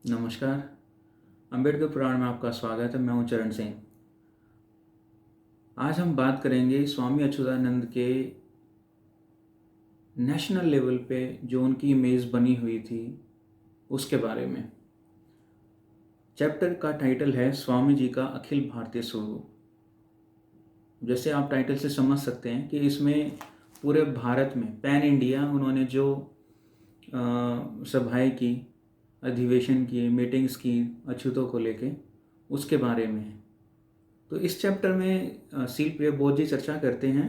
नमस्कार। अंबेडकर पुराण में आपका स्वागत है। मैं हूं चरण सिंह। आज हम बात करेंगे स्वामी अच्युतानंद के नेशनल लेवल पे जो उनकी इमेज बनी हुई थी उसके बारे में। चैप्टर का टाइटल है स्वामी जी का अखिल भारतीय स्वरूप। जैसे आप टाइटल से समझ सकते हैं कि इसमें पूरे भारत में पैन इंडिया उन्होंने जो सभाएं की, अधिवेशन किए, मीटिंग्स की अच्युतों को लेके, उसके बारे में है। तो इस चैप्टर में सील प्रिय बोध जी चर्चा करते हैं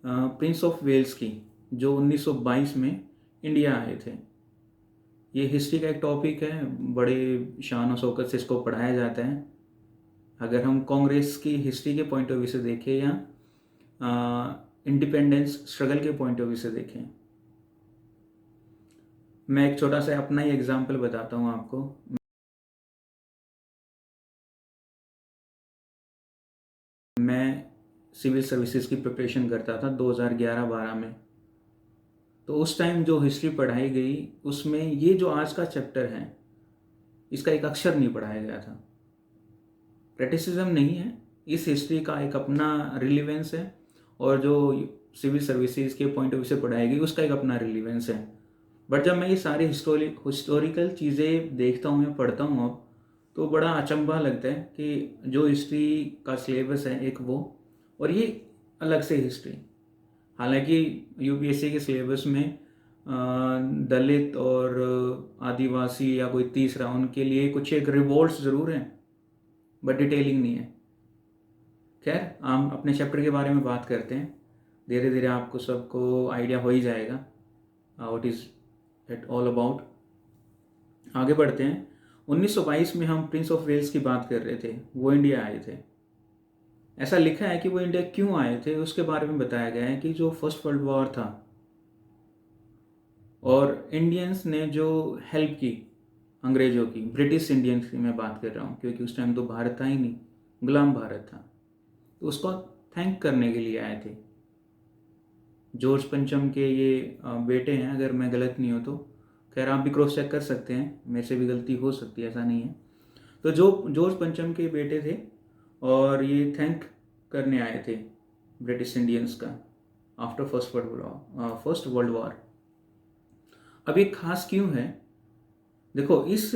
प्रिंस ऑफ वेल्स की, जो 1922 में इंडिया आए थे। ये हिस्ट्री का एक टॉपिक है, बड़े शान और शौकत से इसको पढ़ाया जाता है। अगर हम कांग्रेस की हिस्ट्री के पॉइंट ऑफ व्यू से देखें या इंडिपेंडेंस स्ट्रगल के पॉइंट ऑफ व्यू से देखें। मैं एक छोटा सा अपना ही एग्जाम्पल बताता हूँ आपको। मैं सिविल सर्विसेज की प्रिपरेशन करता था 2011-12 में। तो उस टाइम जो हिस्ट्री पढ़ाई गई उसमें ये जो आज का चैप्टर है इसका एक अक्षर नहीं पढ़ाया गया था। क्रिटिसिज्म नहीं है, इस हिस्ट्री का एक अपना रिलीवेंस है, और जो सिविल सर्विसेज के पॉइंट ऑफ व्यू से पढ़ाई गई उसका एक अपना रिलीवेंस है। बट जब मैं ये सारी हिस्टोरिकल चीज़ें देखता हूँ या पढ़ता हूँ अब, तो बड़ा अचंभा लगता है कि जो हिस्ट्री का सिलेबस है एक वो, और ये अलग से हिस्ट्री। हालांकि यूपीएससी के सिलेबस में दलित और आदिवासी या कोई तीसरा उनके लिए कुछ एक रिवॉल्ट्स ज़रूर हैं, बट डिटेलिंग नहीं है। खैर, हम अपने चैप्टर के बारे में बात करते हैं। धीरे धीरे आपको सबको आइडिया हो ही जाएगा what is it all about. आगे बढ़ते हैं। 1922 में हम प्रिंस ऑफ वेल्स की बात कर रहे थे, वो इंडिया आए थे। ऐसा लिखा है कि वो इंडिया क्यों आए थे उसके बारे में बताया गया है कि जो फर्स्ट वर्ल्ड वॉर था और इंडियंस ने जो हेल्प की अंग्रेज़ों की, ब्रिटिश इंडियंस की मैं बात कर रहा हूँ, क्योंकि उस टाइम तो भारत था ही नहीं, गुलाम भारत था। तो उसको थैंक करने के लिए आए थे। जॉर्ज पंचम के ये बेटे हैं, अगर मैं गलत नहीं हो तो। खैर, आप भी क्रॉस चेक कर सकते हैं, मेरे से भी गलती हो सकती है, ऐसा नहीं है। तो जो जॉर्ज पंचम के बेटे थे और ये थैंक करने आए थे ब्रिटिश इंडियंस का आफ्टर फर्स्ट वर्ल्ड वॉर। अब ये खास क्यों है? देखो, इस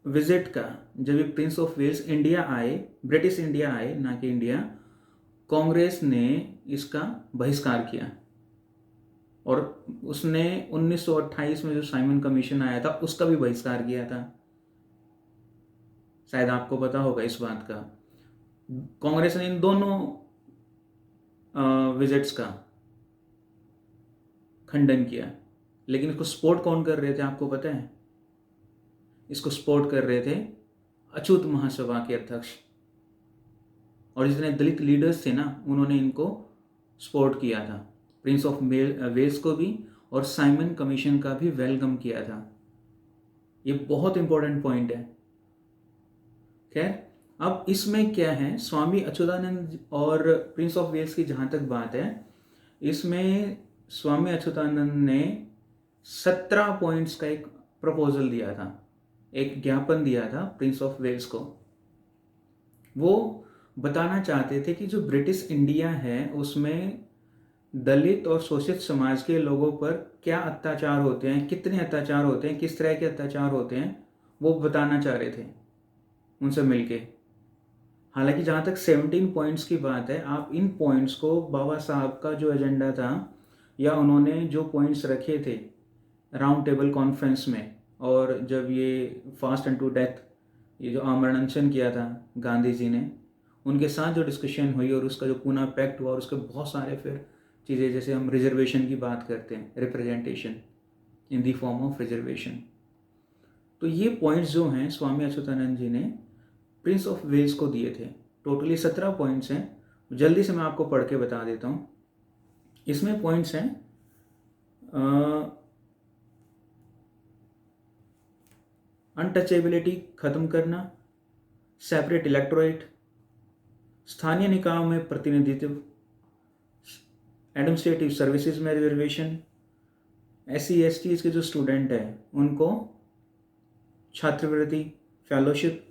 विजिट का, जब ये प्रिंस ऑफ वेल्स इंडिया आए, ब्रिटिश इंडिया आए ना कि इंडिया, कांग्रेस ने इसका बहिष्कार किया। और उसने 1928 में जो साइमन कमीशन आया था उसका भी बहिष्कार किया था। शायद आपको पता होगा इस बात का। कांग्रेस ने इन दोनों विजिट्स का खंडन किया। लेकिन इसको सपोर्ट कौन कर रहे थे आपको पता है? इसको सपोर्ट कर रहे थे अछूत महासभा के अध्यक्ष, और जितने दलित लीडर्स थे ना, उन्होंने इनको सपोर्ट किया था। प्रिंस ऑफ वेल्स को भी और साइमन कमीशन का भी वेलकम किया था। ये बहुत इंपॉर्टेंट पॉइंट है। खैर, अब इसमें क्या है, स्वामी अच्युतानंद और प्रिंस ऑफ वेल्स की जहाँ तक बात है, इसमें स्वामी अच्युतानंद ने 17 पॉइंट्स का एक प्रपोजल दिया था, एक ज्ञापन दिया था प्रिंस ऑफ वेल्स को। वो बताना चाहते थे कि जो ब्रिटिश इंडिया है उसमें दलित और शोषित समाज के लोगों पर क्या अत्याचार होते हैं, कितने अत्याचार होते हैं, किस तरह के अत्याचार होते हैं, वो बताना चाह रहे थे उनसे मिलके। हालांकि जहाँ तक 17 पॉइंट्स की बात है, आप इन पॉइंट्स को बाबा साहब का जो एजेंडा था या उन्होंने जो पॉइंट्स रखे थे राउंड टेबल कॉन्फ्रेंस में, और जब ये फास्ट एंड टू डेथ, ये जो आमरण अनशन किया था गांधी जी ने, उनके साथ जो डिस्कशन हुई और उसका जो पूना पैक्ट हुआ, और उसके बहुत सारे फिर चीज़ें, जैसे हम रिजर्वेशन की बात करते हैं, representation in the form of reservation. तो ये पॉइंट्स जो हैं स्वामी अच्युतानंद जी ने प्रिंस ऑफ वेल्स को दिए थे। टोटली 17 पॉइंट्स हैं। जल्दी से मैं आपको पढ़ के बता देता हूँ। इसमें पॉइंट्स हैं अनटचेबिलिटी खत्म करना, सेपरेट इलेक्टोरेट, स्थानीय निकायों में प्रतिनिधित्व, एडमिनिस्ट्रेटिव सर्विसेज में रिजर्वेशन, SC ST के जो स्टूडेंट हैं उनको छात्रवृत्ति, फेलोशिप,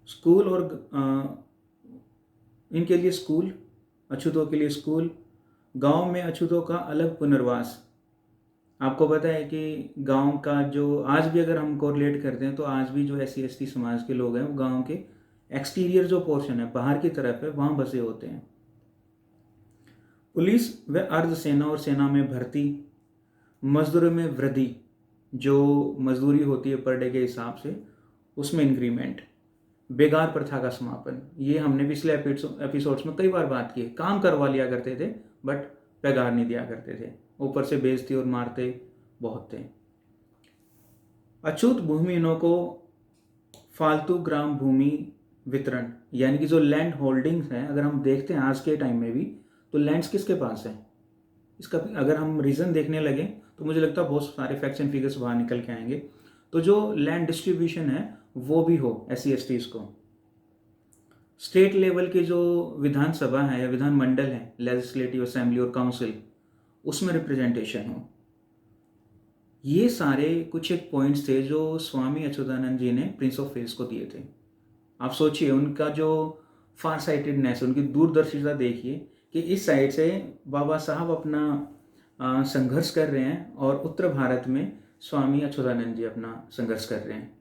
स्कूल और इनके लिए स्कूल, अछूतों के लिए स्कूल, गांव में अछूतों का अलग पुनर्वास। आपको पता है कि गांव का जो आज भी अगर हम कोरिलेट करते हैं तो आज भी जो SC ST समाज के लोग हैं वो गांव के एक्सटीरियर जो पोर्शन है, बाहर की तरफ है, वहाँ बसे होते हैं। पुलिस व अर्धसेना और सेना में भर्ती, मजदूरों में वृद्धि, जो मजदूरी होती है पर डे के हिसाब से उसमें इंक्रीमेंट, बेगार प्रथा का समापन। ये हमने पिछले एपिसोड्स में कई बार बात की है। काम करवा लिया करते थे बट बेगार नहीं दिया करते थे, ऊपर से बेइज्जती और मारते बहुत थे। अछूत भूमिहीनों को फालतू ग्राम भूमि वितरण, यानी कि जो लैंड होल्डिंग्स हैं, अगर हम देखते हैं आज के टाइम में भी तो लैंड्स किसके पास है, इसका अगर हम रीज़न देखने लगे तो मुझे लगता है बहुत सारे फैक्ट्स एंड फिगर्स बाहर निकल के आएंगे। तो जो लैंड डिस्ट्रीब्यूशन है वो भी हो SC STs को। स्टेट लेवल के जो विधानसभा है या विधानमंडल है, लेजिस्लेटिव असेंबली और काउंसिल, उसमें रिप्रेजेंटेशन हो। ये सारे कुछ एक पॉइंट्स थे जो स्वामी अच्युतानंद जी ने प्रिंस ऑफ वेल्स को दिए थे। आप सोचिए उनका जो फार साइटेडनेस, उनकी दूरदर्शिता देखिए कि इस साइड से बाबा साहब अपना संघर्ष कर रहे हैं और उत्तर भारत में स्वामी अच्युतानंद जी अपना संघर्ष कर रहे हैं।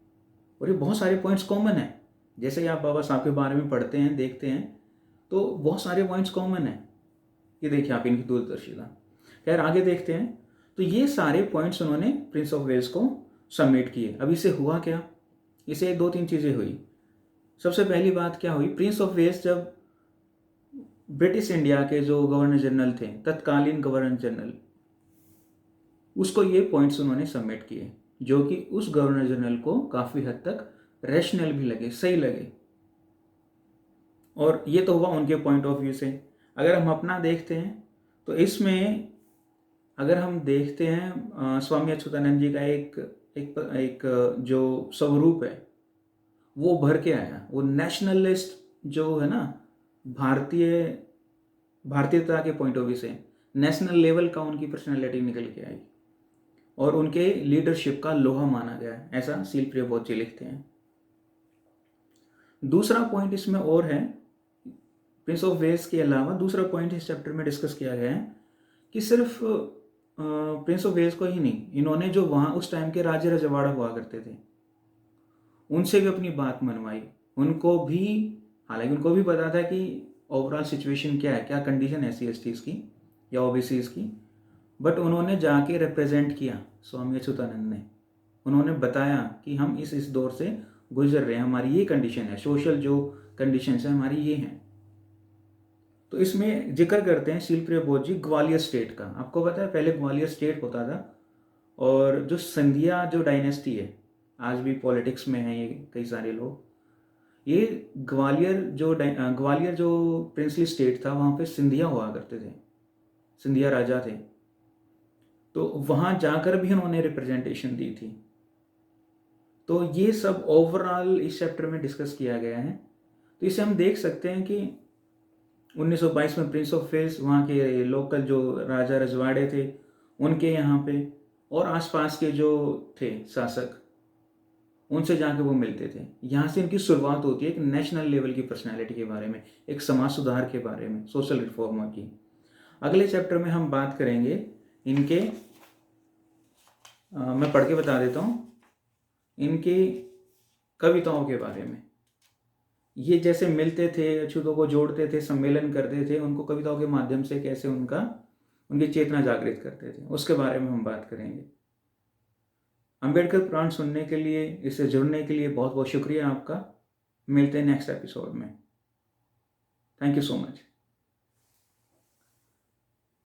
और ये बहुत सारे पॉइंट्स कॉमन हैं। जैसे ही आप बाबा साहब के बारे में पढ़ते हैं, देखते हैं, तो बहुत सारे पॉइंट्स कॉमन हैं। ये देखिए आप इनकी दूरदर्शिता। खैर आगे देखते हैं। तो ये सारे पॉइंट्स उन्होंने प्रिंस ऑफ वेल्स को सबमिट किए। अब इसे हुआ क्या, इसे 2-3 चीज़ें हुई। सबसे पहली बात क्या हुई, प्रिंस ऑफ वेल्स जब ब्रिटिश इंडिया के जो गवर्नर जनरल थे, तत्कालीन गवर्नर जनरल, उसको ये पॉइंट्स उन्होंने सबमिट किए जो कि उस गवर्नर जनरल को काफ़ी हद तक रैशनल भी लगे, सही लगे। और ये तो हुआ उनके पॉइंट ऑफ व्यू से। अगर हम अपना देखते हैं तो इसमें अगर हम देखते हैं स्वामी अच्युतानंद जी का एक जो स्वरूप है वो भर के आया। वो नेशनलिस्ट जो है ना, भारतीयता के पॉइंट ऑफ व्यू से नेशनल लेवल का उनकी पर्सनैलिटी निकल के आई और उनके लीडरशिप का लोहा माना गया, ऐसा सील प्रियबोध जी लिखते हैं। दूसरा पॉइंट इसमें और है, प्रिंस ऑफ वेल्स के अलावा दूसरा पॉइंट इस चैप्टर में डिस्कस किया गया है कि सिर्फ प्रिंस ऑफ वेल्स को ही नहीं, इन्होंने जो वहाँ उस टाइम के राजे रजवाड़ा हुआ करते थे उनसे भी अपनी बात मनवाई। उनको भी, हालांकि उनको भी पता था कि ओवरऑल सिचुएशन क्या है, क्या कंडीशन है SC STs की या OBCs की, बट उन्होंने जाके रिप्रेजेंट किया। स्वामी अच्युतानंद ने उन्होंने बताया कि हम इस दौर से गुजर रहे हैं, हमारी ये कंडीशन है, सोशल जो कंडीशंस है हमारी ये हैं। तो इसमें जिक्र करते हैं सील प्रियबोध जी ग्वालियर स्टेट का। आपको पता है पहले ग्वालियर स्टेट होता था और जो सिंधिया जो डायनेस्टी है, आज भी पॉलिटिक्स में है ये कई सारे लोग, ये ग्वालियर जो प्रिंसली स्टेट था वहाँ पे सिंधिया हुआ करते थे, सिंधिया राजा थे। तो वहाँ जाकर भी उन्होंने रिप्रेजेंटेशन दी थी। तो ये सब ओवरऑल इस चैप्टर में डिस्कस किया गया है। तो इसे हम देख सकते हैं कि 1922 में प्रिंस ऑफ वेल्स वहाँ के लोकल जो राजा रजवाड़े थे उनके यहाँ पे और आसपास के जो थे शासक, उनसे जाके वो मिलते थे। यहाँ से इनकी शुरुआत होती है एक नेशनल लेवल की पर्सनालिटी के बारे में, एक समाज सुधार के बारे में, सोशल रिफॉर्मर की। अगले चैप्टर में हम बात करेंगे इनके मैं पढ़ के बता देता हूँ, इनकी कविताओं के बारे में। ये जैसे मिलते थे, अछूतों को जोड़ते थे, सम्मेलन करते थे, उनको कविताओं के माध्यम से कैसे उनकी चेतना जागृत करते थे, उसके बारे में हम बात करेंगे। अंबेडकर पुराण सुनने के लिए, इससे जुड़ने के लिए बहुत बहुत शुक्रिया आपका। मिलते हैं नेक्स्ट एपिसोड में। Thank you so much.